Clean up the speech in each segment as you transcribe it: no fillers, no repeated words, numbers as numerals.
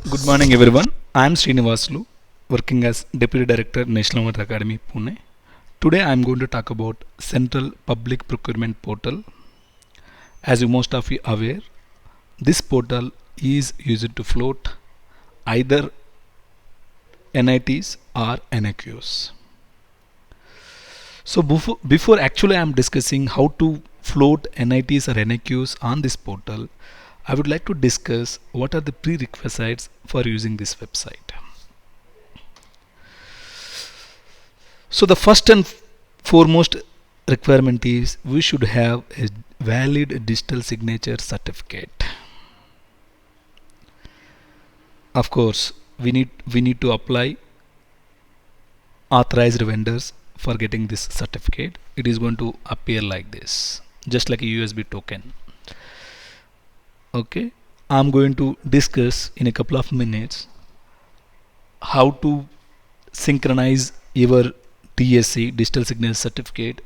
Good morning, everyone. I am Srinivaslu, working as Deputy Director, National Weather Academy, Pune. Today, I am going to talk about Central Public Procurement Portal. As you most of you are aware, this portal is used to float either NITs or NIQs. So before actually I am discussing how to float NITs or NIQs on this portal, I would like to discuss what are the prerequisites for using this website. So the first and foremost requirement is we should have a valid digital signature certificate. Of course, we need to apply authorized vendors for getting this certificate. It is going to appear like this, just like a USB token. Okay, I'm going to discuss in a couple of minutes how to synchronize your DSC digital signature certificate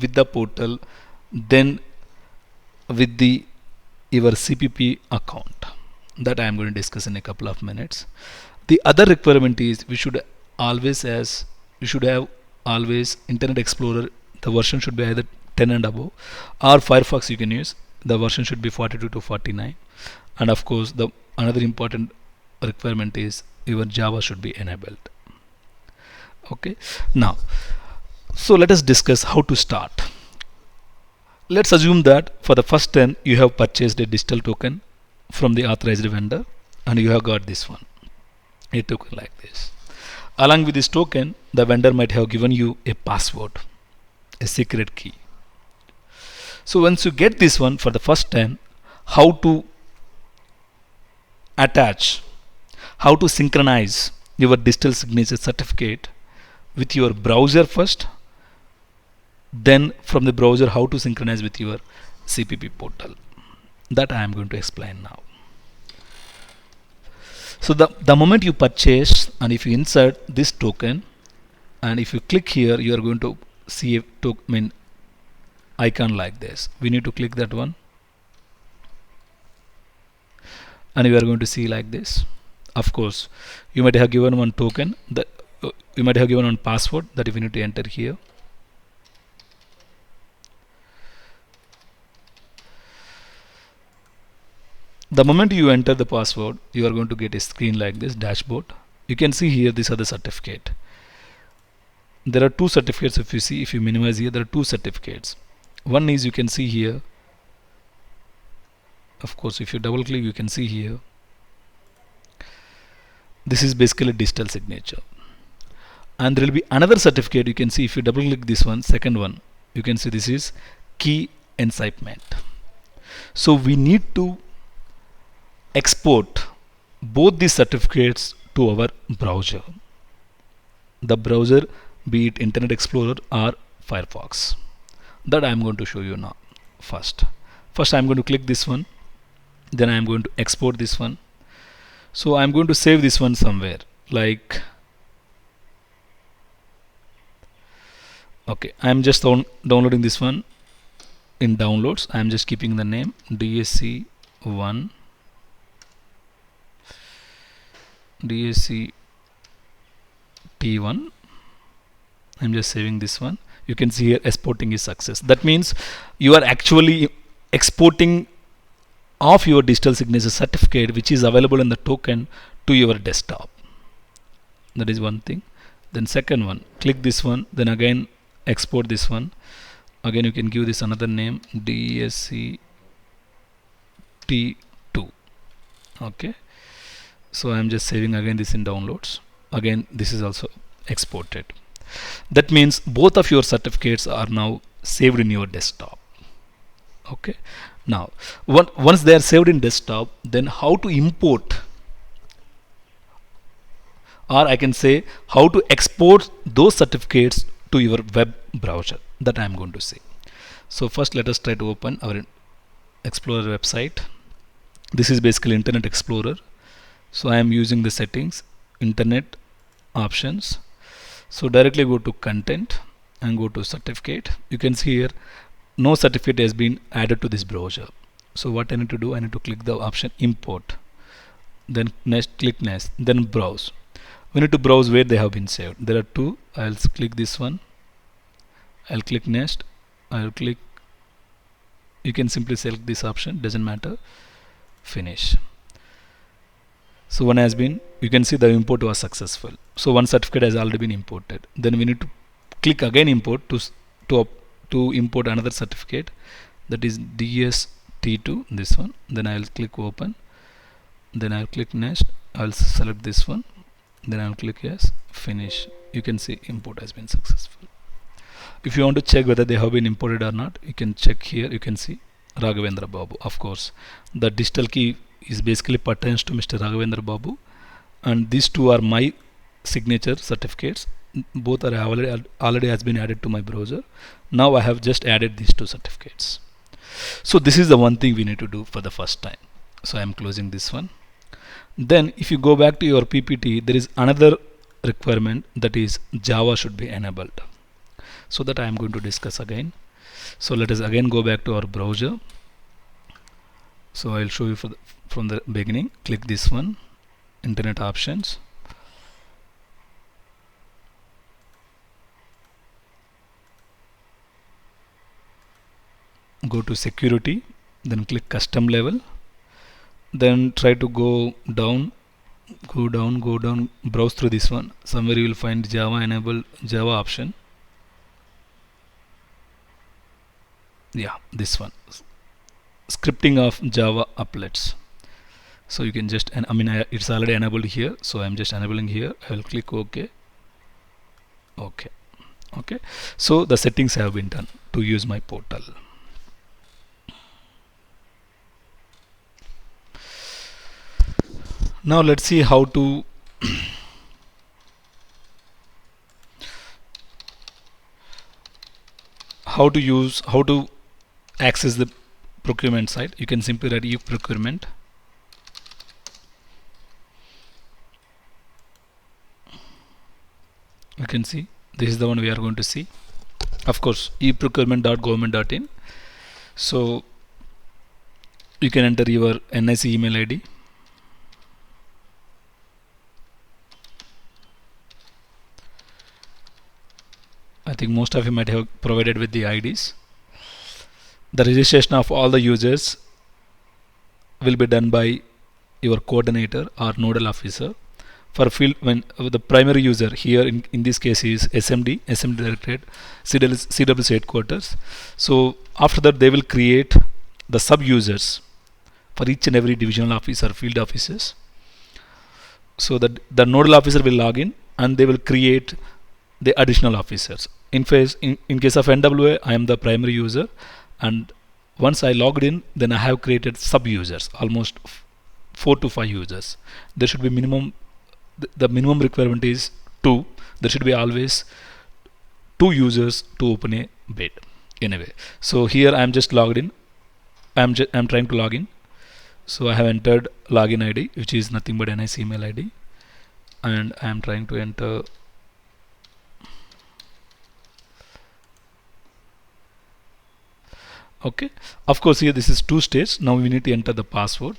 with the portal, then with the your CPP account. That I am going to discuss in a couple of minutes. The other requirement is we should have always Internet Explorer. The version should be either 10 and above, or Firefox you can use. The version should be 42 to 49, and of course the another important requirement is your Java should be enabled. Okay, now so let us discuss how to start. Let's assume that for the first 10 you have purchased a digital token from the authorized vendor and you have got this one, a token like this. Along with this token, the vendor might have given you a password, a secret key. So once you get this one for the first time, how to attach, how to synchronize your digital signature certificate with your browser first, then from the browser how to synchronize with your CPP portal. That I am going to explain now. So the moment you purchase and if you insert this token and if you click here, you are going to see a icon like this. We need to click that one and you are going to see like this. Of course, you might have given one token that you might have given one password that if you need to enter here. The moment you enter the password, you are going to get a screen like this, dashboard. You can see here these are the certificate. There are two certificates. If you minimize here, there are two certificates. One is you can see here. Of course, if you double click, you can see here. This is basically digital signature. And there will be another certificate. You can see if you double click this one, second one, you can see this is key encipment. So we need to export both these certificates to our browser. The browser, be it Internet Explorer or Firefox. That I am going to show you now. First I am going to click this one. Then I am going to export this one. So I am going to save this one somewhere. Like, okay, I am just downloading this one in downloads. I am just keeping the name DSC1. DSC T1. I'm just saving this one. You can see here exporting is success. That means you are actually exporting of your digital signature certificate which is available in the token to your desktop. That is one thing. Then second one, click this one, then again export this one. Again you can give this another name, DSC T2. Okay. So I am just saving again this in downloads. Again this is also exported. That means both of your certificates are now saved in your desktop. Okay. Now once they are saved in desktop, then how to import, or I can say how to export those certificates to your web browser. That I am going to say. So first let us try to open our Explorer website. This is basically Internet Explorer. So I am using the settings, Internet options. So directly go to content and go to certificate. You can see here no certificate has been added to this browser. So what I need to do, I need to click the option import. then next click next, then browse. We need to browse where they have been saved. There are two. I'll click this one, I'll click next, I'll click, you can simply select this option, doesn't matter, finish. So one has been, you can see the import was successful. So one certificate has already been imported. Then we need to click again import to import another certificate, that is DST2, this one. Then I'll click open, then I'll click next, I'll select this one, then I'll click yes, finish. You can see import has been successful. If you want to check whether they have been imported or not, you can check here. You can see Raghavendra Babu. Of course, the digital key is basically pertains to Mr. Raghavendra Babu, and these two are my signature certificates. Both are already has been added to my browser. Now I have just added these two certificates. So this is the one thing we need to do for the first time. So I am closing this one. Then if you go back to your PPT, there is another requirement, that is Java should be enabled. So that I am going to discuss again. So let us again go back to our browser. So I'll show you from the beginning. Click this one, Internet Options. Go to Security, then click Custom Level. Then try to go down, browse through this one. Somewhere you will find Java enable Java option. Yeah, this one, scripting of Java applets. So you can just, and I mean it's already enabled here, so I'm just enabling here. I will click OK. Okay. So the settings have been done to use my portal. Now let's see how to how to access the procurement site. You can simply write if procurement. You can see this is the one we are going to see. Of course, eprocurement.government.in. So you can enter your NIC email ID. I think most of you might have provided with the IDs. The registration of all the users will be done by your coordinator or nodal officer. For field, when the primary user here in this case is SMD Directorate, CWC headquarters. So after that they will create the sub users for each and every divisional office or field offices. So that the nodal officer will log in and they will create the additional officers. In case of NWA, I am the primary user, and once I logged in, then I have created sub users, almost 4 to 5 users. There should be minimum, the minimum requirement is 2. There should be always 2 users to open a bid. Anyway, so here I am just logged in. I am trying to log in. So I have entered login ID, which is nothing but NIC email ID, and I am trying to enter. Okay, of course here this is 2 stages. Now we need to enter the password.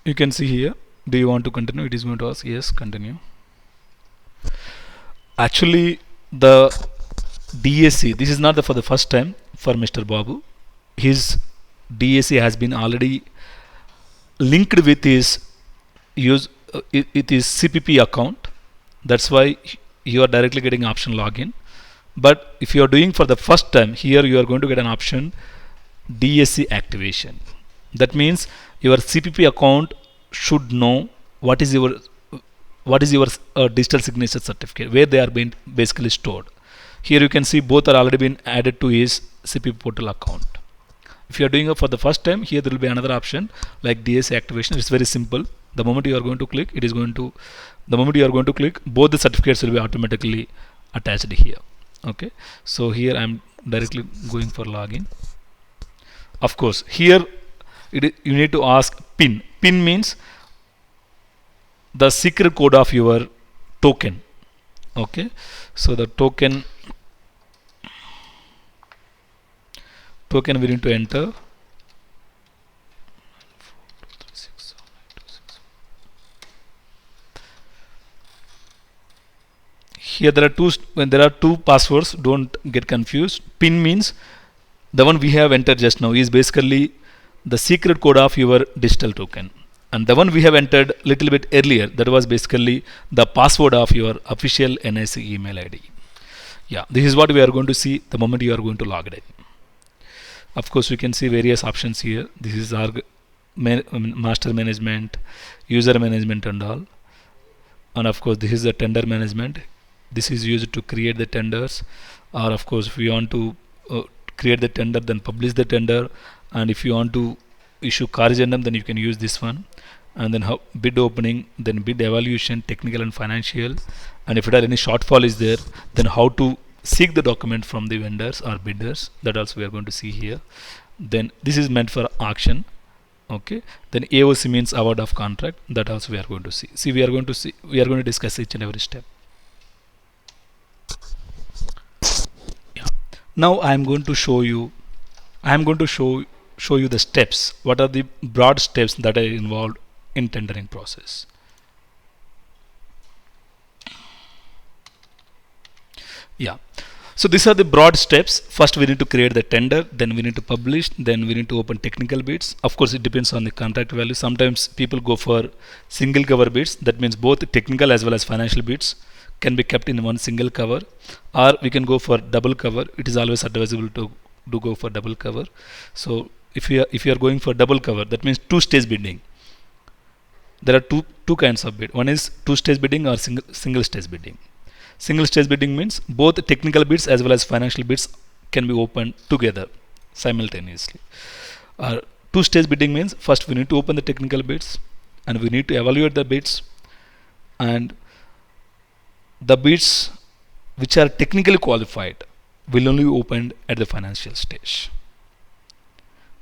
You can see here, do you want to continue? It is going to ask yes, continue. Actually the DSC, this is not for the first time for Mr. Babu. His DSC has been already linked with his CPP account. That's why you are directly getting option login. But if you are doing for the first time, here you are going to get an option DSC activation. That means your CPP account should know what is your digital signature certificate, where they are being basically stored. Here you can see both are already been added to his CPP portal account. If you are doing it for the first time, here there will be another option like DSC activation. It's very simple. The moment you are going to click, both the certificates will be automatically attached here. Okay, so here I am directly going for login. Of course, here You need to ask PIN. PIN means the secret code of your token. Okay, so the token we need to enter. Here there are two passwords. Don't get confused. PIN means the one we have entered just now is basically the secret code of your digital token, and the one we have entered little bit earlier, that was basically the password of your official NIC email ID. Yeah, this is what we are going to see the moment you are going to log in. Of course, you can see various options here. This is our master management, user management and all. And of course, this is the tender management. This is used to create the tenders, or of course if you want to create the tender, then publish the tender, and if you want to issue corrigendum, then you can use this one. And then bid opening, then bid evaluation, technical and financial, and if there any shortfall is there, then how to seek the document from the vendors or bidders, that also we are going to see here. Then this is meant for auction. Okay, then AOC means award of contract, that also we are going to see. We are going to discuss each and every step. Now I am going to show you the steps. What are the broad steps that are involved in tendering process? Yeah, so these are the broad steps. First we need to create the tender, then we need to publish, then we need to open technical bids. Of course it depends on the contract value. Sometimes people go for single cover bids, that means both technical as well as financial bids can be kept in one single cover, or we can go for double cover. It is always advisable to go for double cover. So if you are going for double cover, that means two-stage bidding. There are two kinds of bid. One is two-stage bidding or single stage bidding. Single stage bidding means both technical bids as well as financial bids can be opened together simultaneously. Two-stage bidding means first we need to open the technical bids, and we need to evaluate the bids, and the bids which are technically qualified will only be opened at the financial stage.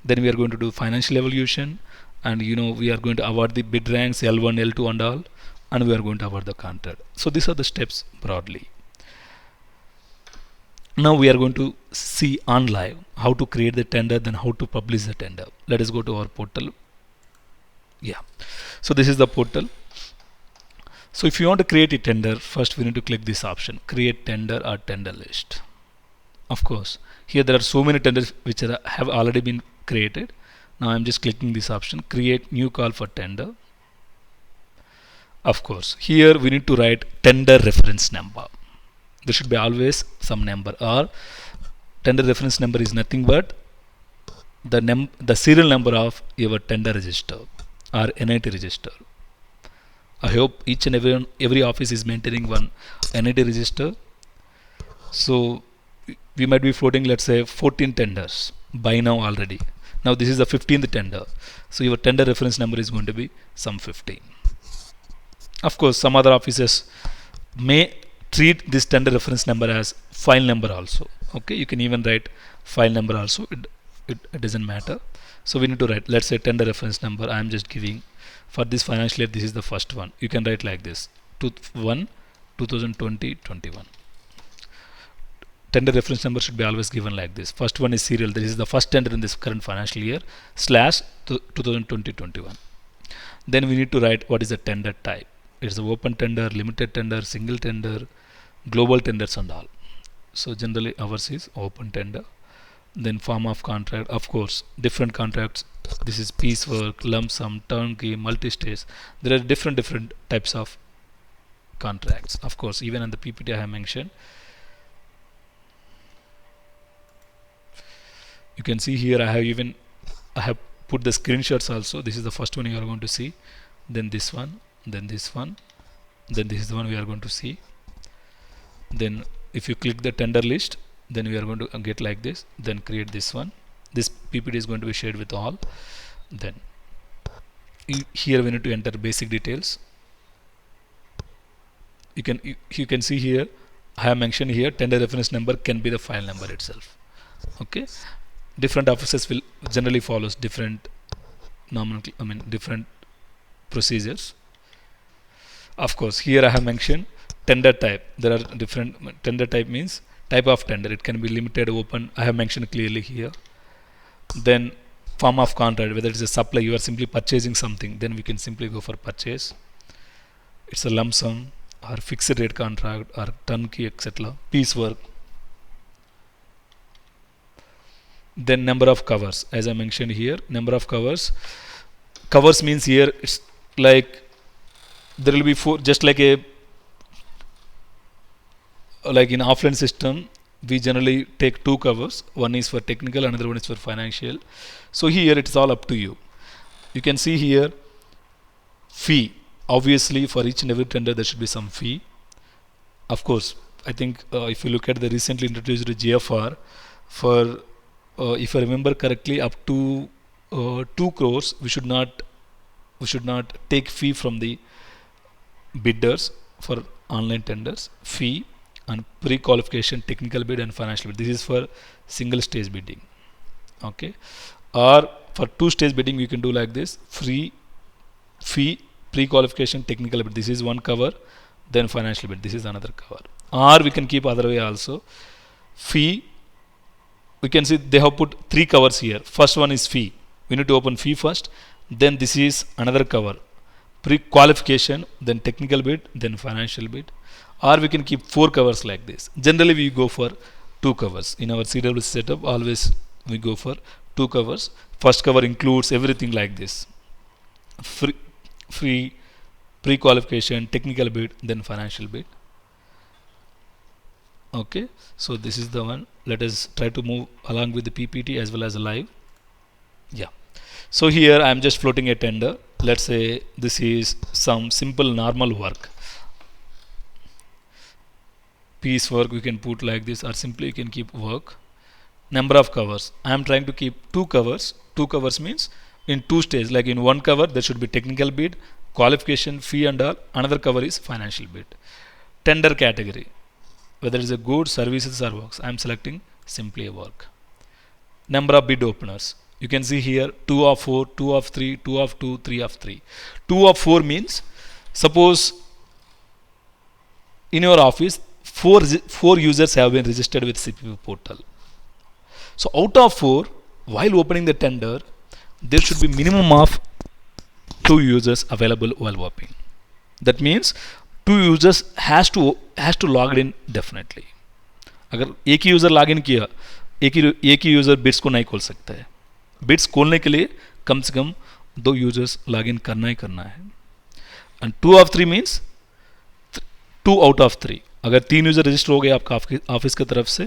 Then we are going to do financial evaluation, and we are going to award the bid ranks L1, L2 and all, and we are going to award the contract. So these are the steps broadly. Now we are going to see on live how to create the tender, then how to publish the tender. Let us go to our portal. Yeah, so this is the portal. So if you want to create a tender, first we need to click this option, create tender or tender list. Of course, here there are so many tenders which have already been created. Now I am just clicking this option, create new call for tender. Of course, here we need to write tender reference number. There should be always some number, or tender reference number is nothing but the serial number of your tender register or NIT register. I hope each and every office is maintaining one NIT register. So we might be floating, let's say 14 tenders by now already. Now this is the 15th tender. So your tender reference number is going to be some 15. Of course, some other offices may treat this tender reference number as file number also. Okay, you can even write file number also. It doesn't matter. So we need to write, let's say tender reference number. I am just giving for this financial year, this is the first one. You can write like this, 2020-21. Tender reference number should be always given like this. First one is serial. This is the first tender in this current financial year / 2020-21. Then we need to write what is the tender type. It's an open tender, limited tender, single tender, global tenders and all. So generally ours is open tender. Then form of contract, of course, different contracts. This is piecework, lump sum, turnkey, multi-stage. There are different types of contracts. Of course, even in the PPT I have mentioned. You can see here I have put the screenshots also. This is the first one you are going to see. Then this one, then this one, then this is the one we are going to see. Then if you click the tender list, then we are going to get like this. Then create this one. This PPT is going to be shared with all. Then here we need to enter basic details. You can see here I have mentioned here tender reference number can be the file number itself. Okay, different offices will generally follows different different procedures. Of course, here I have mentioned tender type. There are different tender type means type of tender. It can be limited, open. I have mentioned clearly here. Then form of contract, whether it's a supply, you are simply purchasing something, then we can simply go for purchase. It's a lump sum or fixed rate contract or turnkey, etc. Piecework. Then number of covers, as I mentioned here, number of covers. Covers means here it's like there will be four, just like in offline system we generally take two covers, one is for technical, another one is for financial. So here it's all up to you. You can see here fee. Obviously for each and every tender there should be some fee. Of course, I think if you look at the recently introduced GFR, for if I remember correctly, up to 2 crores we should not take fee from the bidders for online tenders. Fee and pre-qualification, technical bid and financial bid. This is for single stage bidding. Okay, or for two stage bidding we can do like this: free, fee, pre-qualification, technical bid. This is one cover. Then financial bid. This is another cover. Or we can keep other way also. Fee. We can see they have put 3 covers here. First one is fee. We need to open fee first. Then this is another cover. Pre-qualification, then technical bid, then financial bid. Or we can keep 4 covers like this. Generally we go for 2 covers. In our CWC setup always we go for 2 covers. First cover includes everything like this. Free, pre-qualification, technical bid, then financial bid. Okay, so this is the one. Let us try to move along with the PPT as well as live. Yeah. So here I am just floating a tender. Let's say this is some simple normal work. Piece work we can put like this, or simply you can keep work. Number of covers. I am trying to keep 2 covers. 2 covers means in 2 stages. Like in one cover there should be technical bid, qualification, fee and all. Another cover is financial bid. Tender category. Whether it is a goods, services or works. I am selecting simply a work. Number of bid openers. You can see here 2 of 4, 2 of 3, 2 of 2, 3 of 3. 2 of 4 means suppose in your office 4 users have been registered with CPP portal. So out of 4, while opening the tender, there should be minimum of 2 users available while opening. That means 2 users has to log in definitely. अगर एक ही user log in किया, एक ही user bits को नहीं खोल सकता है. Bits खोलने के लिए कम से कम 2 यूजर्स लॉग इन करना ही करना है. And 2 of 3 means 2 out of 3. अगर 3 यूजर रजिस्टर हो गए आपका ऑफिस की तरफ से,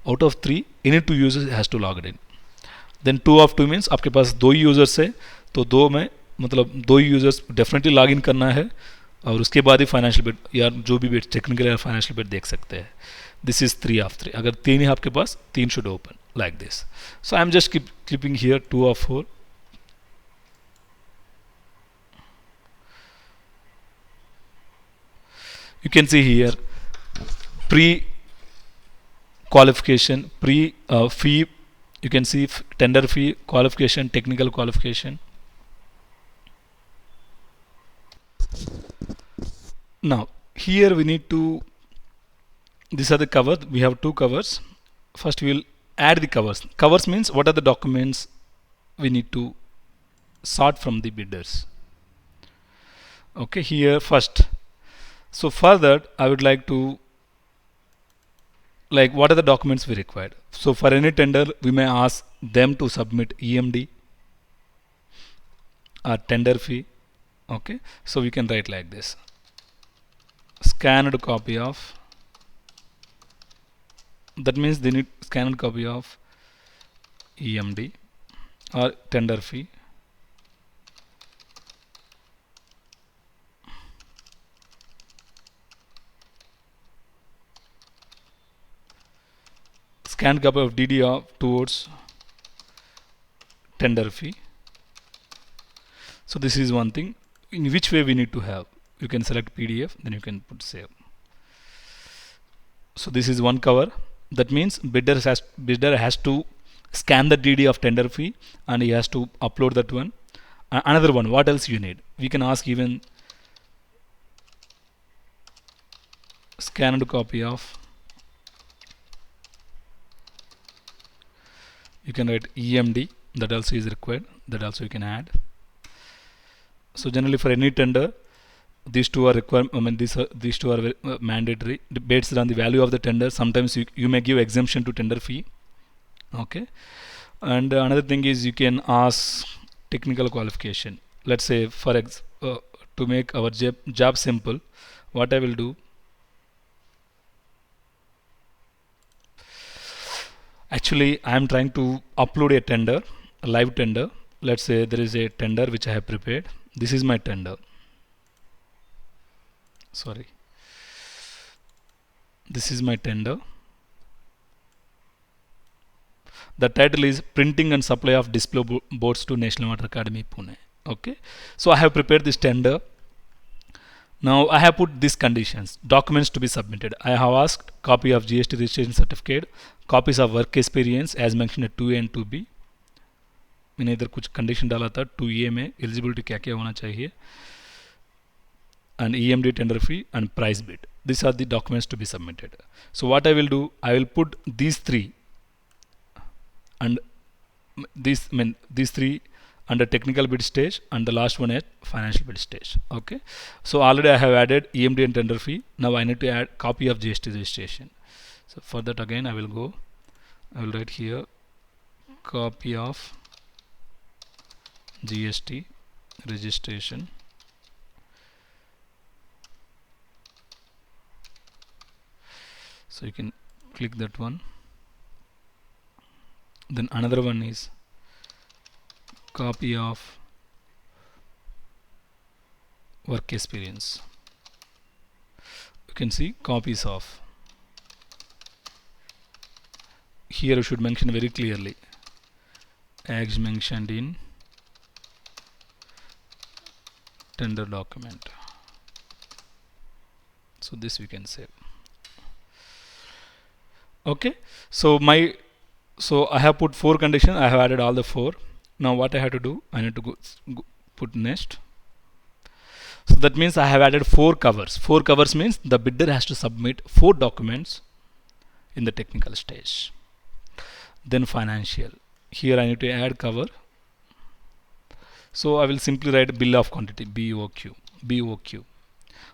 out of 3 any 2 users has to log in. Then 2 of 2 means आपके पास 2 ही यूजर्स है, तो 2 में मतलब 2 ही यूजर्स डेफिनेटली लॉग इन करना है, और उसके बाद ही फाइनेंशियल बिड या जो भी बिड टेक्निकल या फाइनेंशियल बिड देख सकते हैं. This is 3 of 3. अगर 3 ही आपके पास, 3 should open like this. So I am just clipping here 2 of 4. You can see here pre-qualification, fee. You can see tender fee, qualification, technical qualification. Now here we need to, these are the covers. We have 2 covers. First we will add the covers. Covers means what are the documents we need to sort from the bidders. Okay, here first. So for that I would like to, like, what are the documents we required. So for any tender we may ask them to submit EMD or tender fee. Okay, so we can write like this: scanned copy of, that means they need scanned copy of EMD or tender fee. Scanned copy of DD towards tender fee. So this is one thing. In which way we need to have? You can select PDF, then you can put save. So this is one cover. That means bidder has to scan the DD of tender fee and he has to upload that one. Another one, what else you need? We can ask even scanned copy of, you can write EMD, that also is required, that also you can add. So generally for any tender, these two are required. I mean, these two are mandatory based on the value of the tender. Sometimes you may give exemption to tender fee. Okay, and another thing is you can ask technical qualification. Let's say to make our job simple, what I will do, actually I am trying to upload a tender, a live tender. Let's say there is a tender which I have prepared. This is my tender. Sorry, this is my tender. The title is Printing and Supply of Display Boards to National Water Academy, Pune. Okay, so I have prepared this tender. Now I have put these conditions. Documents to be submitted. I have asked copy of GST registration certificate, copies of work experience as mentioned at 2A and 2B. मैंने इधर कुछ condition डाला था 2A में eligibility क्या क्या होना चाहिए, and EMD tender fee and price bid. These are the documents to be submitted. So what I will do, I will put these three and these three under technical bid stage and the last one at financial bid stage. Okay, so already I have added EMD and tender fee. Now I need to add copy of GST registration. So for that again I will write here copy of GST registration. So you can click that one. Then another one is copy of work experience. You can see copies of. Here you should mention very clearly as mentioned in tender document. So this we can save. Okay, so I have put 4 conditions. I have added all the 4. Now what I have to do, I need to go put next. So that means I have added 4 covers. 4 covers means the bidder has to submit 4 documents in the technical stage. Then financial. Here I need to add cover. So I will simply write bill of quantity, BOQ.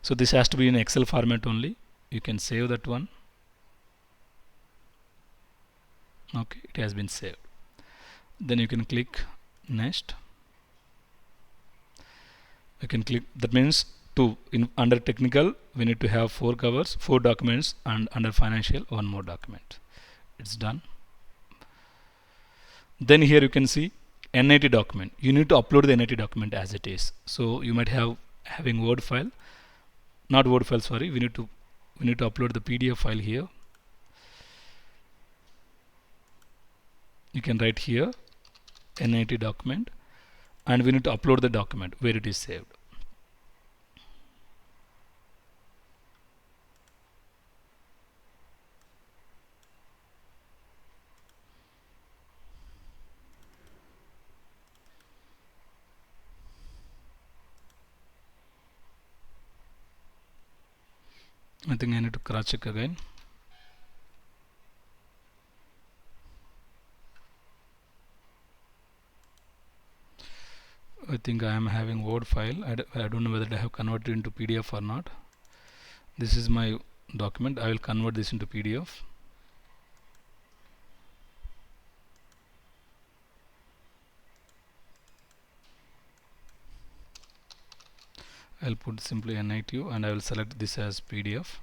So this has to be in Excel format only. You can save that one. Okay, it has been saved. Then you can click next. You can click, that means under technical we need to have 4 covers, 4 documents, and under financial 1 more document. It's done. Then here you can see NIT document. You need to upload the NIT document as it is. So you might having Word file, not Word file, sorry. We need to upload the PDF file here. You can write here NIT document, and we need to upload the document where it is saved. I think I need to cross check again. I think I am having Word file. I don't know whether I have converted into PDF or not. This is my document. I will convert this into PDF. I'll put simply NITU and I will select this as PDF.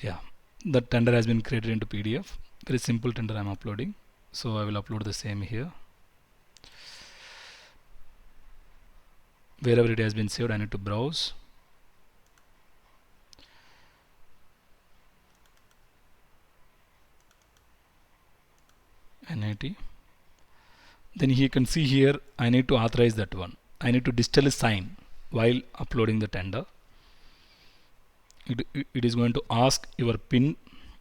Yeah, the tender has been created into PDF. Very simple tender I am uploading. So I will upload the same here. Wherever it has been saved, I need to browse. NIT. Then you can see here I need to authorize that one. I need to digitally sign while uploading the tender. It is going to ask your PIN.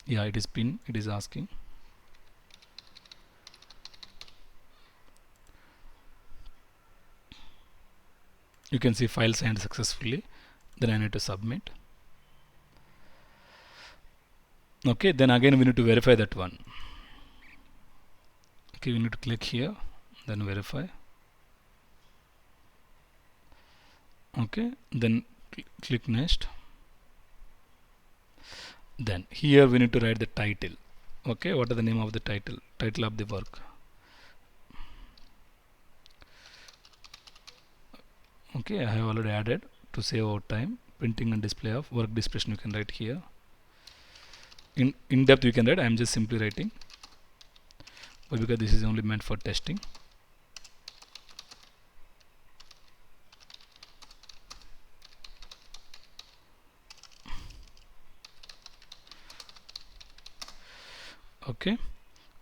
Yeah, it is PIN. It is asking. You can see file signed successfully. Then I need to submit. Okay, then again we need to verify that one. Okay, we need to click here, then verify. Okay, then click next. Then here we need to write the title. Okay, what is the name of the title of the work? Okay, I have already added to save our time. Printing and display of work description you can write here. In depth you can write. I am just simply writing, but because this is only meant for testing. Okay,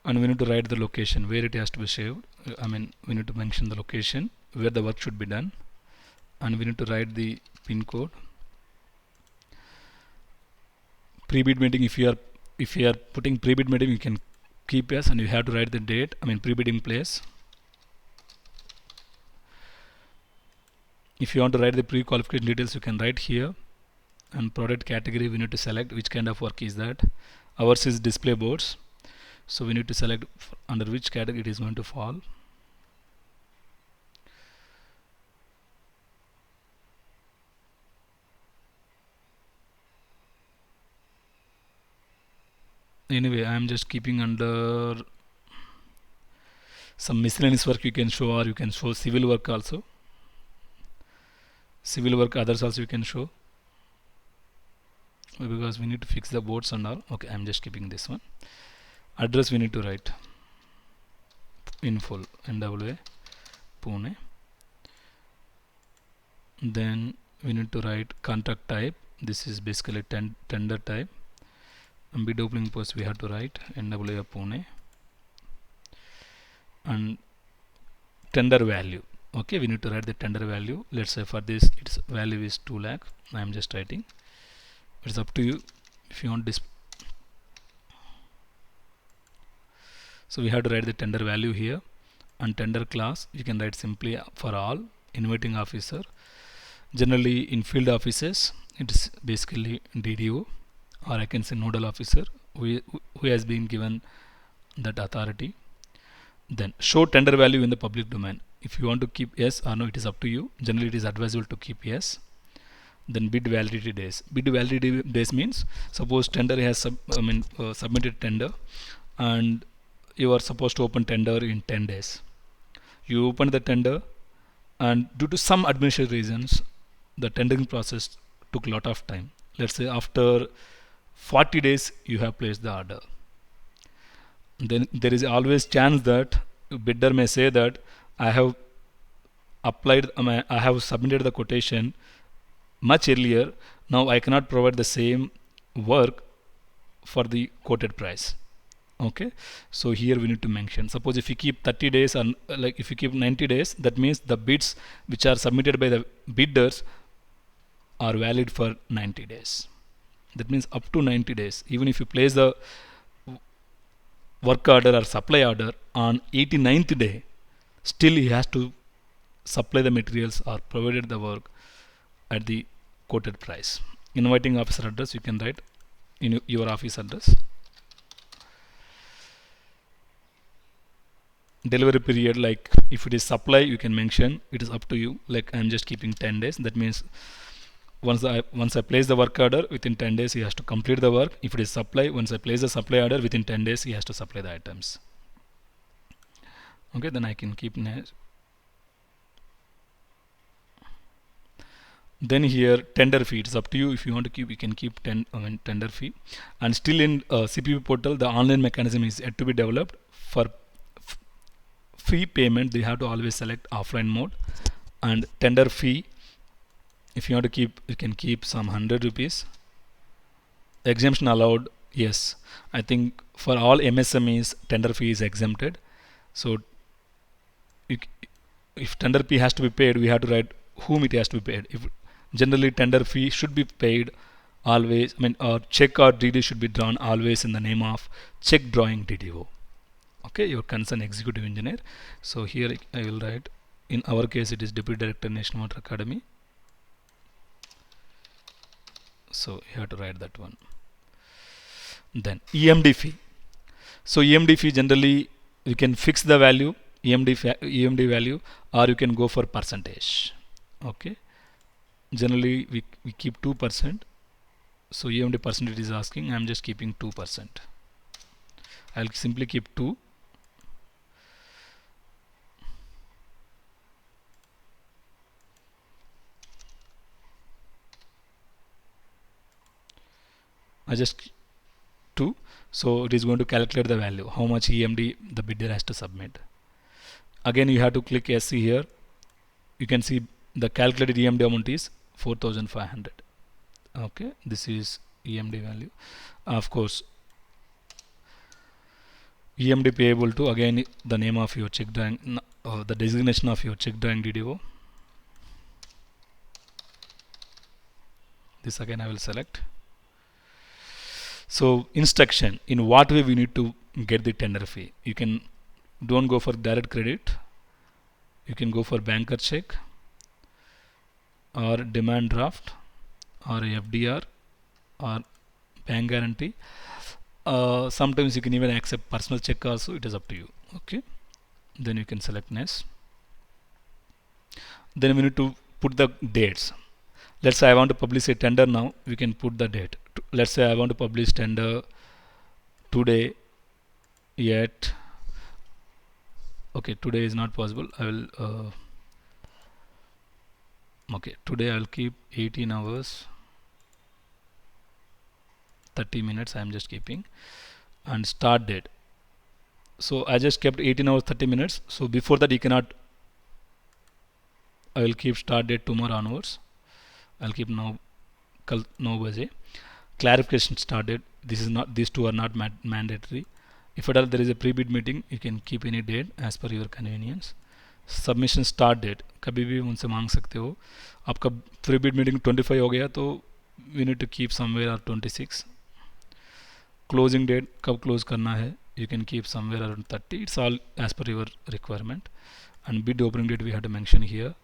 and we need to write the location where it has to be saved. I mean, we need to mention the location where the work should be done, and we need to write the pin code. Pre-bid meeting, if you are putting pre-bid meeting, you can keep yes, and you have to write the date. I mean, pre-bidding place. If you want to write the pre-qualification details, you can write here. And product category, we need to select which kind of work is that. Ours is display boards, so we need to select under which category it is going to fall. Anyway, I am just keeping under some miscellaneous work you can show, or you can show civil work also. Civil work others also you can show, because we need to fix the boards and all. Okay, I am just keeping this one. Address we need to write in full, NWA Pune. Then we need to write contract type. This is basically tender type. And bid opening post we have to write NWA Pune. And tender value. Okay, we need to write the tender value. Let's say for this its value is 2 lakh. I am just writing. It's up to you if you want this. So we have to write the tender value here. And tender class you can write simply for all inviting officer. Generally in field offices it is basically DDO, or I can say nodal officer who has been given that authority. Then show tender value in the public domain. If you want to keep yes or no, it is up to you. Generally it is advisable to keep yes. Then bid validity days. Bid validity days means suppose tender has submitted tender, and you are supposed to open tender in 10 days. You open the tender, and due to some administrative reasons the tendering process took a lot of time. Let's say after 40 days you have placed the order. Then there is always chance that bidder may say that I have submitted the quotation much earlier. Now I cannot provide the same work for the quoted price. Okay, so here we need to mention, suppose if you keep 30 days and like if you keep 90 days, that means the bids which are submitted by the bidders are valid for 90 days. That means up to 90 days. Even if you place the work order or supply order on 89th day, still he has to supply the materials or provided the work at the quoted price. Inviting officer address you can write in your office address. Delivery period, like if it is supply you can mention, it is up to you. Like I am just keeping 10 days. That means once I place the work order, within 10 days he has to complete the work. If it is supply, once I place the supply order, within 10 days he has to supply the items. Okay, then I can keep next. Then here tender fee, it's up to you. If you want to keep, you can keep tender fee. And still in CPP portal the online mechanism is yet to be developed. For fee payment they have to always select offline mode. And tender fee, if you want to keep, you can keep some 100 rupees. Exemption allowed, yes. I think for all MSMEs tender fee is exempted. So if tender fee has to be paid, we have to write whom it has to be paid. If generally tender fee should be paid always, or check or DD should be drawn always in the name of check drawing DDO. Okay, your concerned executive engineer. So here I will write In our case it is Deputy Director National Motor Academy, so you have to write that one. Then EMD fee. So EMD fee, generally you can fix the value EMD value, or you can go for percentage. Okay, generally we keep 2%. So EMD percentage is asking, I am just keeping 2%. I'll simply keep 2. I just 2. So it is going to calculate the value, how much EMD the bidder has to submit. Again you have to click SC here. You can see the calculated EMD amount is 4,500. Okay, this is EMD value. Of course, EMD payable to, again the name of your check drawing, the designation of your check drawing DDO. This again I will select. So instruction, in what way we need to get the tender fee. You can don't go for direct credit. You can go for banker check or demand draft or FDR or bank guarantee. Sometimes you can even accept personal check also. It is up to you. Okay, then you can select next. Then we need to put the dates. Let's say I want to publish a tender now. We can put the date. Let's say I want to publish tender today yet. Okay, today is not possible. I will okay, today I'll keep 18 hours 30 minutes. I am just keeping, and start date. So I just kept 18 hours 30 minutes. So before that you cannot. I will keep start date tomorrow onwards. I'll keep now 9 baje. Clarification start date. This is not. These two are not mandatory. If at all there is a pre-bid meeting, you can keep any date as per your convenience. Submission start date, कभी भी उनसे मांग सकते हो. आपका pre-bid meeting 25 हो गया तो we need to keep somewhere or 26. Closing date, कब close करना है, you can keep somewhere around 30. It's all as per your requirement. And bid opening date we have to mention here.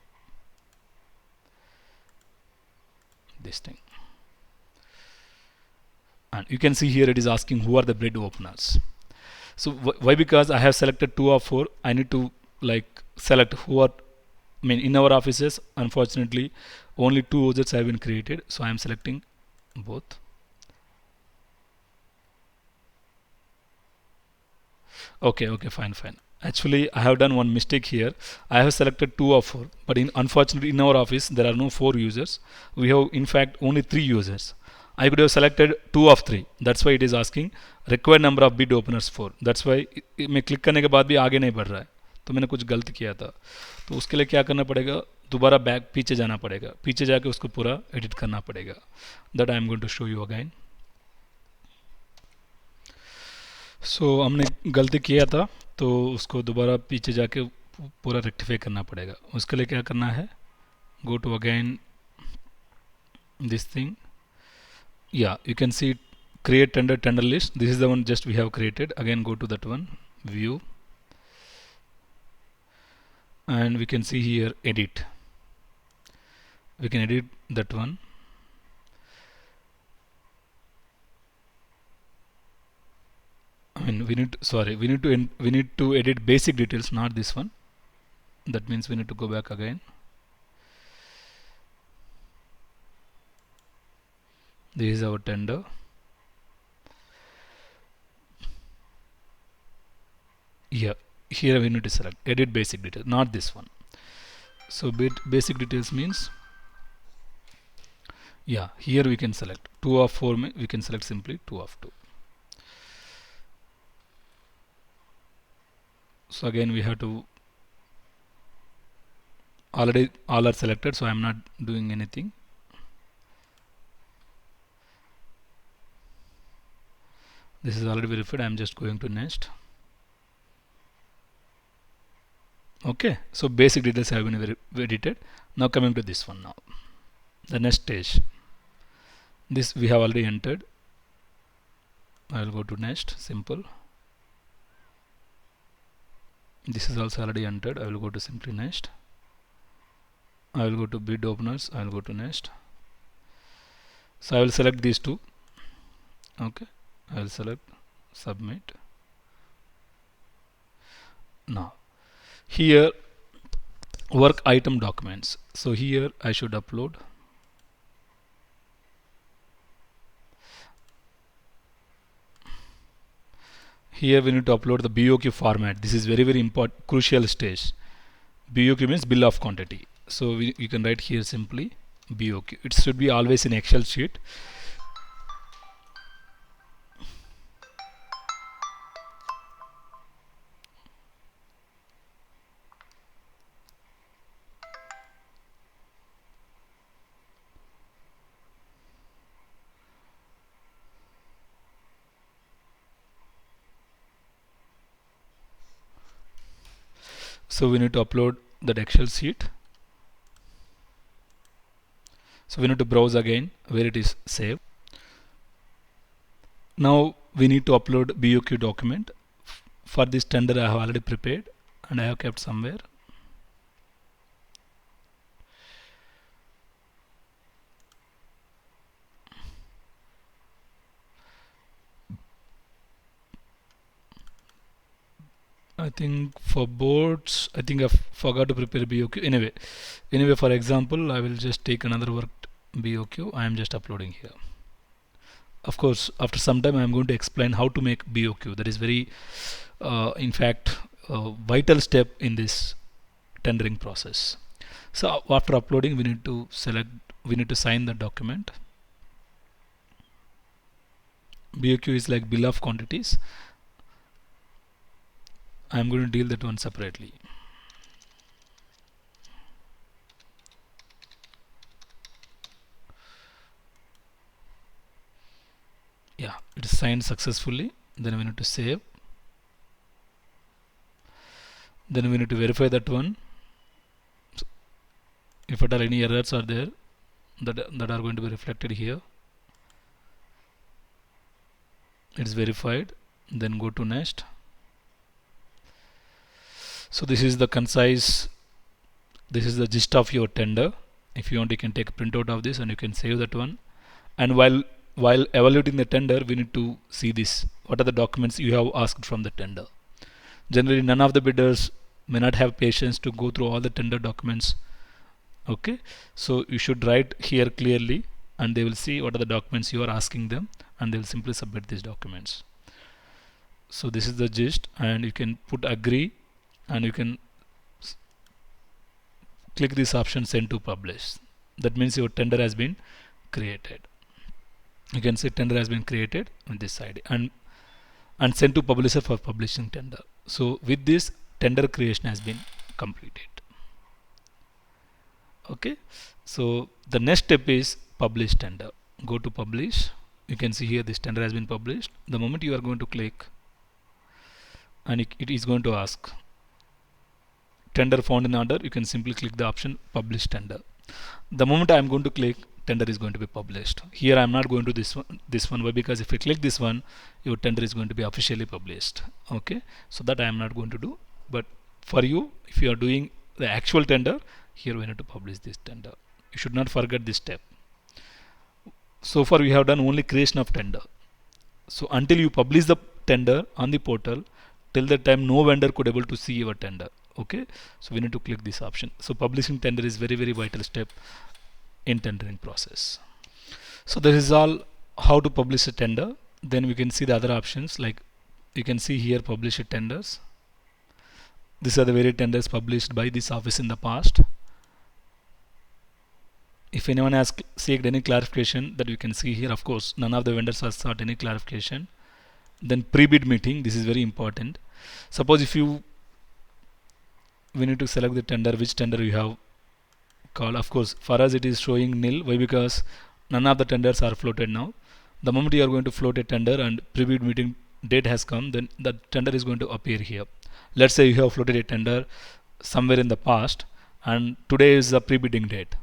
This thing. And you can see here it is asking who are the bid openers. So why? Because I have selected 2 of 4. I need to like select who are. I mean, in our offices, unfortunately, only 2 users have been created. So I am selecting both. Okay, fine. Actually, I have done one mistake here. I have selected 2 of 4, but unfortunately in our office there are no 4 users. We have in fact only 3 users. I could have selected 2 of 3. That's why it is asking required number of bid openers 4. That's why मैं click करने के बाद भी आगे नहीं बढ़ रहा है, तो मैंने कुछ गलत किया था. तो उसके लिए क्या करना पड़ेगा, दोबारा बैक पीछे जाना पड़ेगा, पीछे जाके उसको पूरा एडिट करना पड़ेगा. That I am going to show you again. So हमने गलती किया था तो उसको दोबारा पीछे जाके पूरा रेक्टिफाई करना पड़ेगा. उसके लिए क्या करना है, go to again this thing. Yeah, you can see create tender list. This is the one just we have created. Again go to that one, view, and we can see here edit. We can edit that one. I mean we need to edit basic details, not this one. That means we need to go back again. This is our tender. Yeah, here we need to select edit basic details, not this one. So basic details means, yeah, here we can select 2 of 4. We can select simply 2 of 2. So again we have to, already all are selected, so I am not doing anything. This is already verified. I am just going to next. Okay, so basic details have been edited. Now coming to this one now. The next stage. This we have already entered. I will go to next, simple. This is also already entered. I will go to simply next. I will go to bid openers, I will go to next. So I will select these two. Okay, I will select submit. Now here work item documents. So here I should upload. Here we need to upload the BOQ format. This is very important, crucial stage. BOQ means bill of quantity. So you can write here simply BOQ. It should be always in Excel sheet. So we need to upload that Excel sheet. So we need to browse again where it is saved. Now we need to upload BOQ document. For this tender I have already prepared and I have kept somewhere. I think for boards, I think I forgot to prepare BOQ. Anyway, for example, I will just take another worked BOQ. I am just uploading here. Of course, after some time, I am going to explain how to make BOQ. That is very, in fact, vital step in this tendering process. So after uploading, we need to sign the document. BOQ is like bill of quantities. I am going to deal that one separately. Yeah, it is signed successfully. Then we need to save. Then we need to verify that one. So if at all any errors are there, that are going to be reflected here. It is verified. Then go to next. So this is the concise, this is the gist of your tender. If you want, you can take a printout of this and you can save that one. And while evaluating the tender, we need to see this. What are the documents you have asked from the tender? Generally, none of the bidders may not have patience to go through all the tender documents. Okay, so you should write here clearly, and they will see what are the documents you are asking them, and they will simply submit these documents. So this is the gist, and you can put agree, and you can click this option send to publish. That means your tender has been created. You can say tender has been created on this side, and send to publisher for publishing tender. So with this, tender creation has been completed. Okay, so the next step is publish tender. Go to publish. You can see here this tender has been published. The moment you are going to click, and it is going to ask tender found in order, you can simply click the option publish tender. The moment I am going to click, tender is going to be published. Here I am not going to this one. Why? Because if I click this one, your tender is going to be officially published. Okay, so that I am not going to do. But for you, if you are doing the actual tender, here we need to publish this tender. You should not forget this step. So far we have done only creation of tender. So until you publish the tender on the portal, till that time no vendor could able to see your tender. Okay, so we need to click this option. So publishing tender is very vital step in tendering process. So this is all how to publish a tender. Then we can see the other options, like you can see here publish tenders. These are the very tenders published by this office in the past. If anyone has seeked any clarification, that you can see here. Of course, none of the vendors has sought any clarification. Then pre-bid meeting, this is very important. Suppose if we need to select the tender, which tender you have called. Of course, for us it is showing nil. Why? Because none of the tenders are floated now. The moment you are going to float a tender and pre-bid meeting date has come, then the tender is going to appear here. Let's say you have floated a tender somewhere in the past, and today is the pre-bidding date,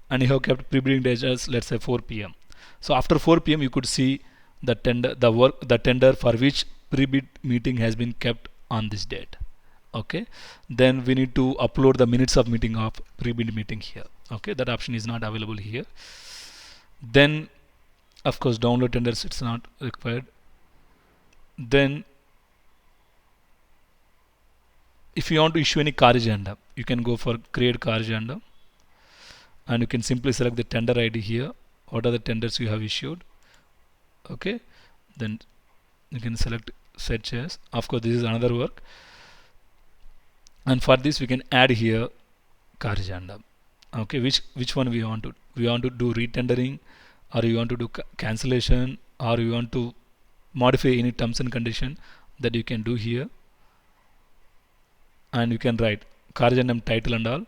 and you have kept pre-bidding date as, let's say, 4 p.m. So after 4 p.m. you could see the tender for which pre-bid meeting has been kept on this date. Okay, then we need to upload the minutes of meeting of pre-bid meeting here. Okay, that option is not available here. Then of course download tenders, it's not required. Then if you want to issue any car agenda, you can go for create car agenda, and you can simply select the tender ID here. What are the tenders you have issued? Okay, then you can select search as. Of course, this is another work, and for this we can add here car agenda. Okay, which one we want to? We want to do retendering, or you want to do cancellation, or you want to modify any terms and condition, that you can do here. And you can write car agenda title and all.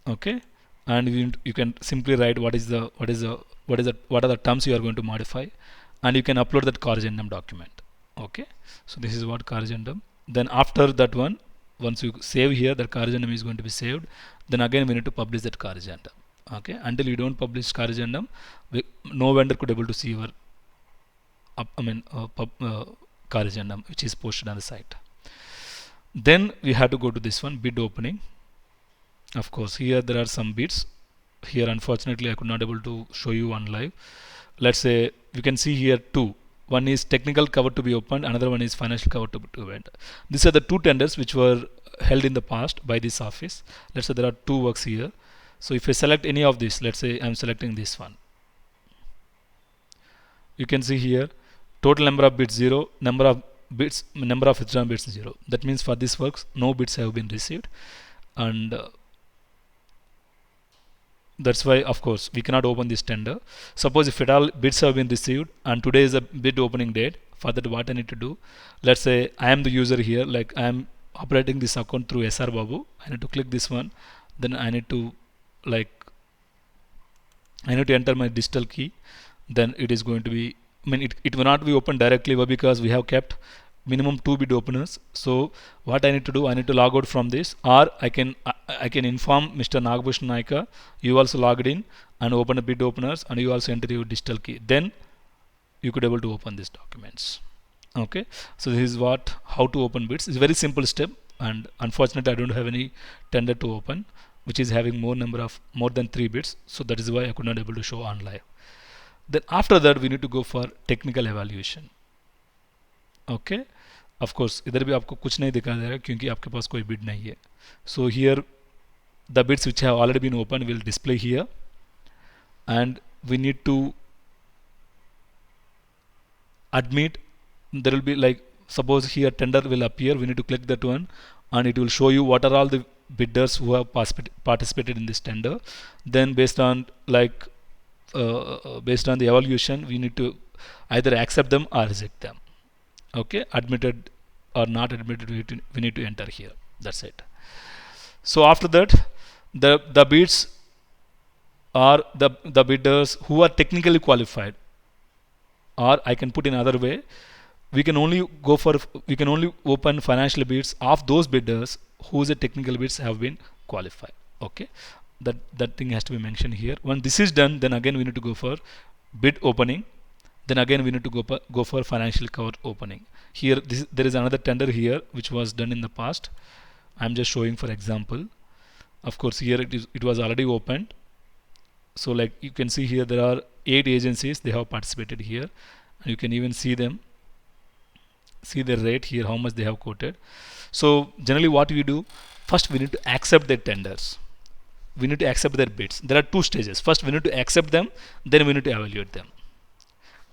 Okay, and you can simply write what are the terms you are going to modify, and you can upload that car agenda document. Okay, so this is what car agenda. Then after that one, once you save here, the car agenda is going to be saved. Then again we need to publish that car agenda. Okay, until you don't publish car agenda, no vendor could able to see your car agenda which is posted on the site. Then we have to go to this one, bid opening. Of course, here there are some bids. Here unfortunately I could not able to show you on live. Let's say you can see here two. One is technical cover to be opened, another one is financial cover to be opened. These are the two tenders which were held in the past by this office. Let's say there are two works here. So if I select any of this, let's say I'm selecting this one. You can see here total number of bids 0, number of withdrawn bids 0. That means for this works no bids have been received, and that's why of course we cannot open this tender. Suppose if at all bids have been received and today is a bid opening date, for that what I need to do, let's say I am the user here, like I am operating this account through SR Babu. I need to click this one, then I need to enter my digital key. Then it is going to be, it will not be open directly because we have kept minimum 2 bid openers. So what I need to do, I need to log out from this, or I can inform Mr. Nagbhushan Naika, you also logged in and open a bid openers, and you also enter your digital key. Then you could able to open these documents. Okay, so this is how to open bids. It's a very simple step, and unfortunately I don't have any tender to open which is having more than 3 bids, so that is why I could not able to show on live. Then after that we need to go for technical evaluation. Okay, of course इधर भी आपको कुछ नहीं दिखा दे रहा क्योंकि आपके पास कोई bid नहीं है. So here the bids which have already been opened will display here, and we need to admit. There will be suppose here tender will appear, we need to click that one, and it will show you what are all the bidders who have participated in this tender. Then based on the evaluation, we need to either accept them or reject them. Okay, admitted or not admitted, we need to enter here. That's it. So after that, the bids are the bidders who are technically qualified, or I can put in another way, we can only open financial bids of those bidders whose technical bids have been qualified. Okay, that thing has to be mentioned here. When this is done, then again we need to go for bid opening. Then again we need to go for financial cover opening. Here there is another tender here which was done in the past. I'm just showing for example. Of course here it was already opened. So you can see here there are 8 agencies, they have participated here, and you can even see them. See the rate here, how much they have quoted. So generally what we do, first we need to accept their tenders. We need to accept their bids. There are 2 stages. First we need to accept them, then we need to evaluate them.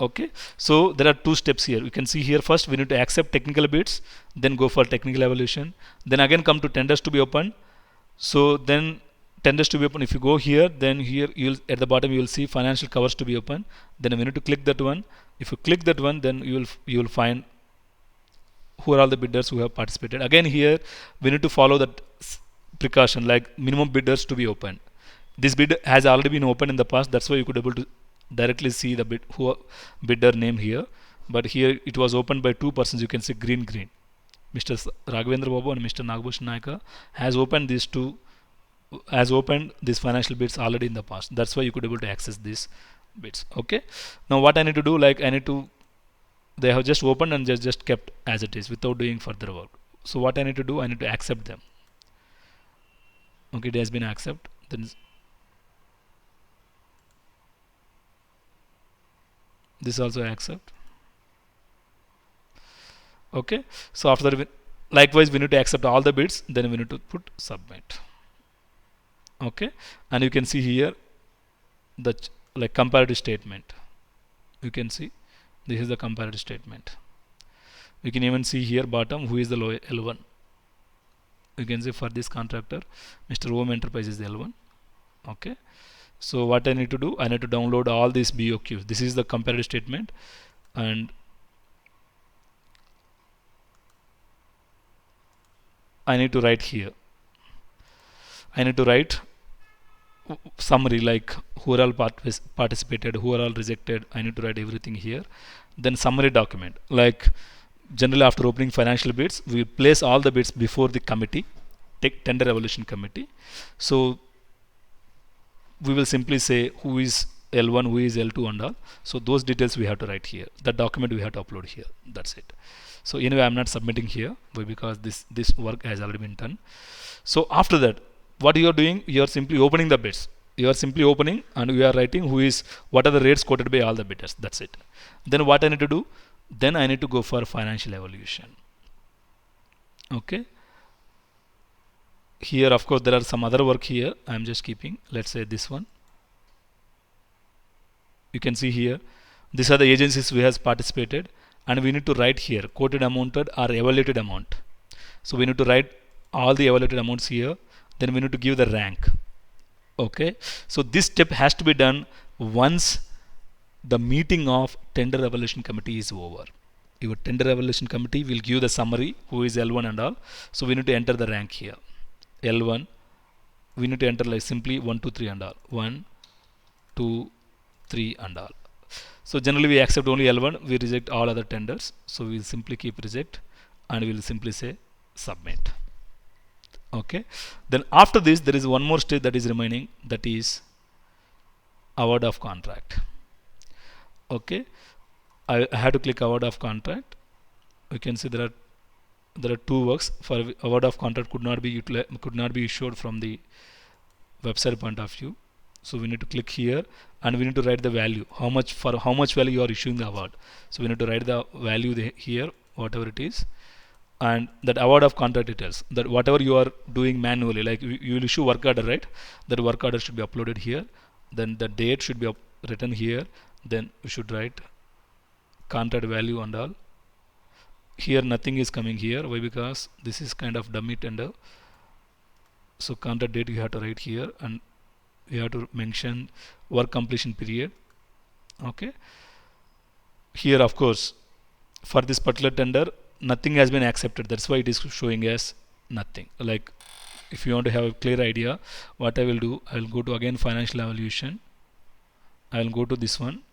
Okay, so there are 2 steps here. You can see here, first we need to accept technical bids, then go for technical evaluation, then again come to tenders to be opened. So then tenders to be open, if you go here, then here you'll at the bottom you will see financial covers to be open. Then we need to click that one. If you click that one, then you will find who are all the bidders who have participated. Again here we need to follow that precaution, like minimum bidders to be open. This bid has already been opened in the past, that's why you could able to directly see the bidder name here. But here it was opened by 2 persons. You can see green. Mr. Raghavendra Babu and Mr. Nagbhushan Naika has opened these financial bids already in the past. That's why you could able to access these bids. Okay. Now what I need to do, they have just opened and just kept as it is without doing further work. So what I need to do, I need to accept them. Okay, it has been accept. Then this also accept. Okay, so after that, likewise we need to accept all the bits. Then we need to put submit. Okay, and you can see here the like comparative statement. You can see this is the comparative statement. You can even see here bottom who is the L1. You can see for this contractor, Mr. Om Enterprise is the L1. Okay, so what I need to do, I need to download all these BOQs. This is the comparative statement, and I need to write here. I need to write summary like who are all participated, who are all rejected. I need to write everything here. Then summary document, like generally after opening financial bids, we place all the bids before the committee, take tender evaluation committee. So we will simply say who is L1, who is L2 and all. So those details we have to write here. The document we have to upload here. That's it. So anyway, I'm not submitting here because this work has already been done. So after that, what you are doing, you are simply opening the bids. You are simply opening and we are writing what are the rates quoted by all the bidders. That's it. Then what I need to do? Then I need to go for financial evaluation. Okay. Here, of course, there are some other work here. I'm just keeping. Let's say this one. You can see here. These are the agencies we have participated, and we need to write here quoted amounted or evaluated amount. So we need to write all the evaluated amounts here. Then we need to give the rank. Okay. So this step has to be done once the meeting of tender evaluation committee is over. Your tender evaluation committee will give the summary who is L1 and all. So we need to enter the rank here. L1, we need to enter like simply 1, 2, 3 and all. 1, 2, 3 and all. So generally we accept only L1, we reject all other tenders. So we will simply keep reject and we will simply say submit. Okay. Then after this, there is one more stage that is remaining, that is award of contract. Okay. I have to click award of contract. You can see there are two works. For award of contract could not be issued from the website point of view. So we need to click here and we need to write the value. How much value you are issuing the award. So we need to write the value here, whatever it is, and that award of contract details. That whatever you are doing manually, like you will issue work order, right? That work order should be uploaded here. Then the date should be written here. Then we should write contract value and all. Here nothing is coming here. Why? Because this is kind of dummy tender. So contract date you have to write here and you have to mention work completion period. Okay. Here of course for this particular tender nothing has been accepted. That's why it is showing as nothing. Like if you want to have a clear idea, what I will do, I will go to again financial evaluation. I will go to this one,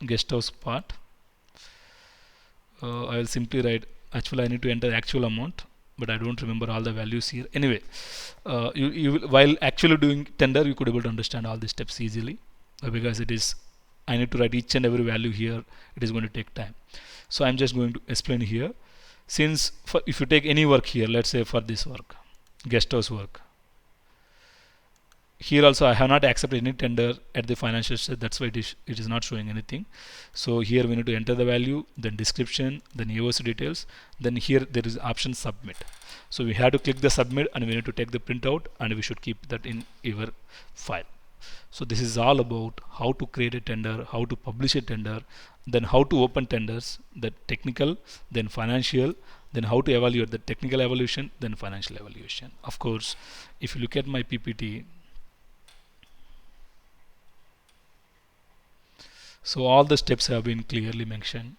guest house part. I will simply write, actually I need to enter actual amount, but I don't remember all the values here. Anyway, you will, while actually doing tender, you could able to understand all these steps easily because it is, I need to write each and every value here. It is going to take time. So I'm just going to explain here. Since if you take any work here, let's say for this work, guest house work, here also I have not accepted any tender at the financial state. That's why it is not showing anything. So here we need to enter the value, then description, then AOC details. Then here there is option submit. So we have to click the submit and we need to take the printout and we should keep that in your file. So this is all about how to create a tender, how to publish a tender, then how to open tenders, the technical, then financial, then how to evaluate the technical evaluation, then financial evaluation. Of course, if you look at my PPT, so all the steps have been clearly mentioned.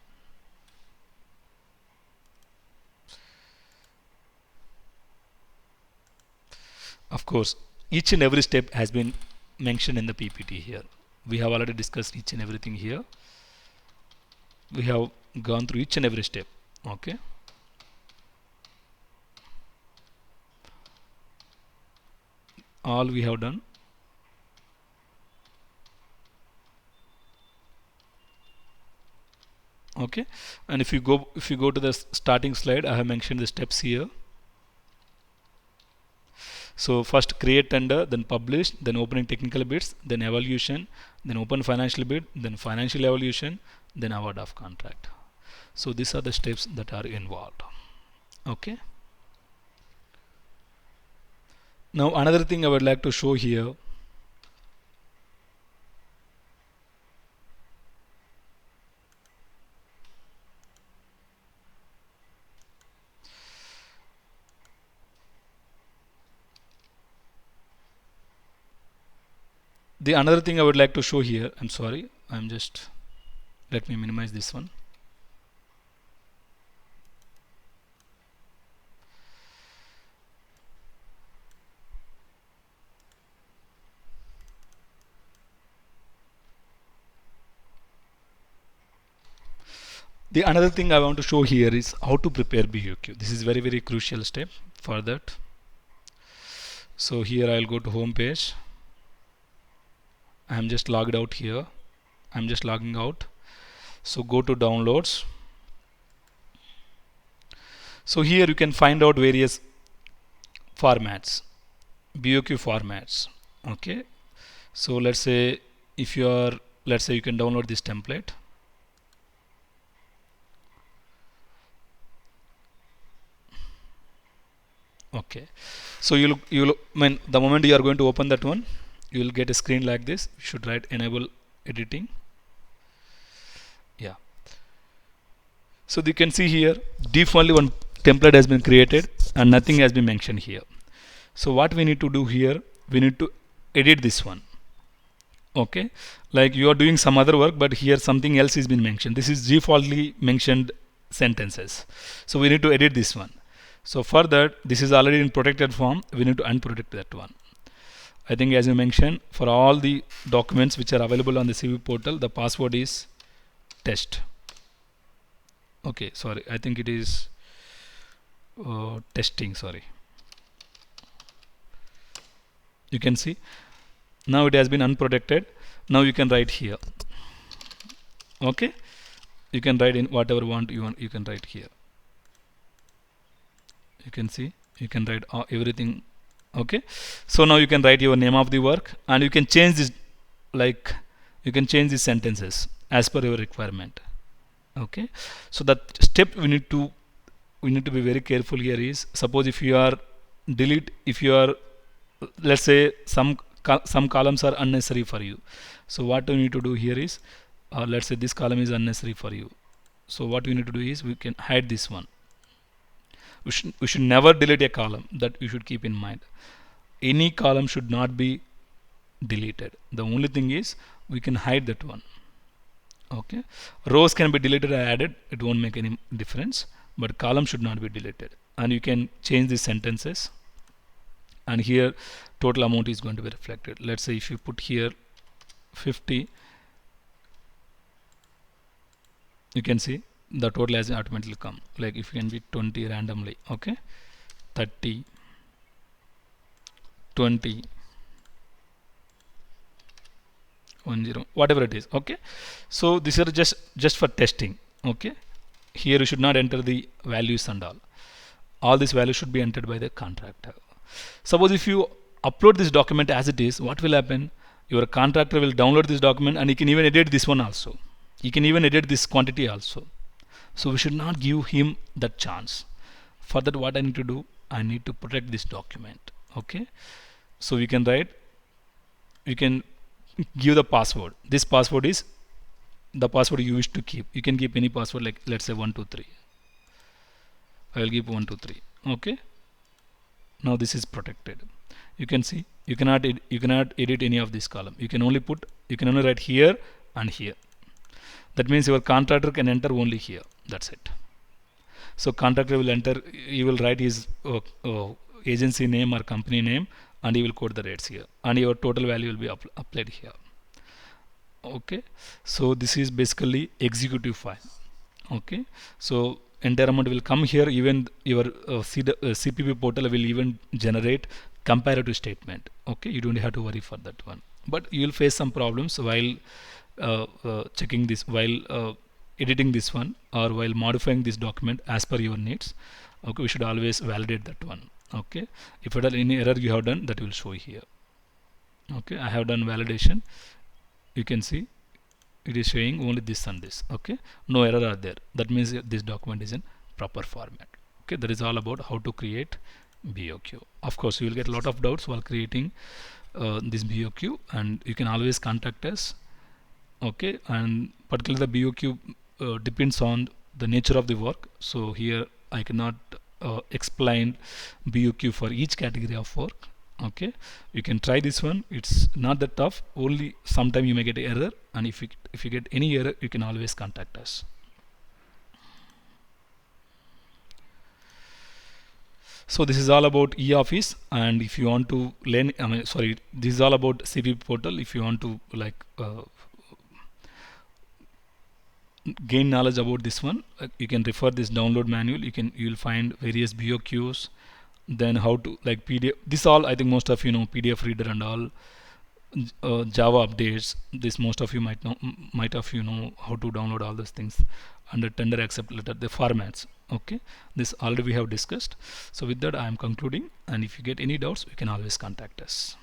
Of course, each and every step has been mentioned in the PPT here. We have already discussed each and everything here. We have gone through each and every step. Okay. All we have done. Okay, and if you go to the starting slide, I have mentioned the steps here. So first create tender, then publish, then opening technical bids, then evaluation, then open financial bid, then financial evaluation, then award of contract. So these are the steps that are involved. Okay. Now another thing I would like to show here. The another thing I would like to show here. I'm sorry. I'm just let me minimize this one. The another thing I want to show here is how to prepare BOQ. This is very crucial step for that. So here I'll go to home page. I'm just logged out here. I'm just logging out. So go to downloads. So here you can find out various formats, BOQ formats. Okay. So let's say if you are, let's say you can download this template. Okay. So you'll when the moment you are going to open that one, you will get a screen like this. You should write enable editing. Yeah. So you can see here defaultly one template has been created and nothing has been mentioned here. So what we need to do here, we need to edit this one. Okay, like you are doing some other work, but here something else has been mentioned. This is defaultly mentioned sentences. So we need to edit this one. So for that, this is already in protected form. We need to unprotect that one. I think as you mentioned, for all the documents which are available on the CV portal, the password is test. Okay, sorry, I think it is testing. Sorry. You can see now it has been unprotected. Now you can write here. Okay, you can write in whatever you can write here. You can see you can write everything. Okay, so now you can write your name of the work and you can change this, like you can change these sentences as per your requirement. Okay, so that step we need to be very careful here is, suppose if you are if you are, let's say some columns are unnecessary for you. So what we need to do here is, let's say this column is unnecessary for you. So what we need to do is we can hide this one. We should never delete a column. That you should keep in mind. Any column should not be deleted. The only thing is we can hide that one. Okay, rows can be deleted or added, it won't make any difference, but column should not be deleted. And you can change these sentences, and here total amount is going to be reflected. Let's say if you put here 50, you can see the total has automatically come. Like if you can be 20 randomly, okay, 30, 20, 10, whatever it is. Okay, so this is just for testing. Okay, here you should not enter the values and all these values should be entered by the contractor. Suppose if you upload this document as it is, what will happen? Your contractor will download this document and he can even edit this one also. He can even edit this quantity also. So we should not give him that chance. For that, what I need to do, I need to protect this document. Okay, so we can write, you can give the password. This password is the password you wish to keep. You can keep any password, like let's say 123. I will give 123. Okay, now this is protected. You can see you cannot edit any of this column. You can only write here and here. That means your contractor can enter only here. That's it. So contractor will enter, he will write his agency name or company name, and he will quote the rates here, and your total value will be applied here. Okay, so this is basically executive file. Okay, so entire amount will come here. Even your CPP portal will even generate comparative statement. Okay, you don't have to worry for that one, but you will face some problems while checking this, while editing this one or while modifying this document as per your needs, okay, we should always validate that one. Okay, if at all any error you have done, that will show here. Okay, I have done validation. You can see it is showing only this and this. Okay, no error are there. That means this document is in proper format. Okay, that is all about how to create BOQ. Of course, you will get a lot of doubts while creating this BOQ, and you can always contact us. Okay, and particularly the BOQ depends on the nature of the work. So here I cannot explain BOQ for each category of work. Okay, you can try this one. It's not that tough. Only sometime you may get an error, and if you get any error, you can always contact us. So this is all about e-office, and if you want to learn, this is all about CPP portal. If you want to like gain knowledge about this one, you can refer this download manual. You'll find various BOQs, then how to like PDF. This all I think most of you know, PDF reader and all, Java updates. This most of you might know, how to download all those things under tender accept letter, the formats. Okay, this already we have discussed. So with that I am concluding, and if you get any doubts, you can always contact us.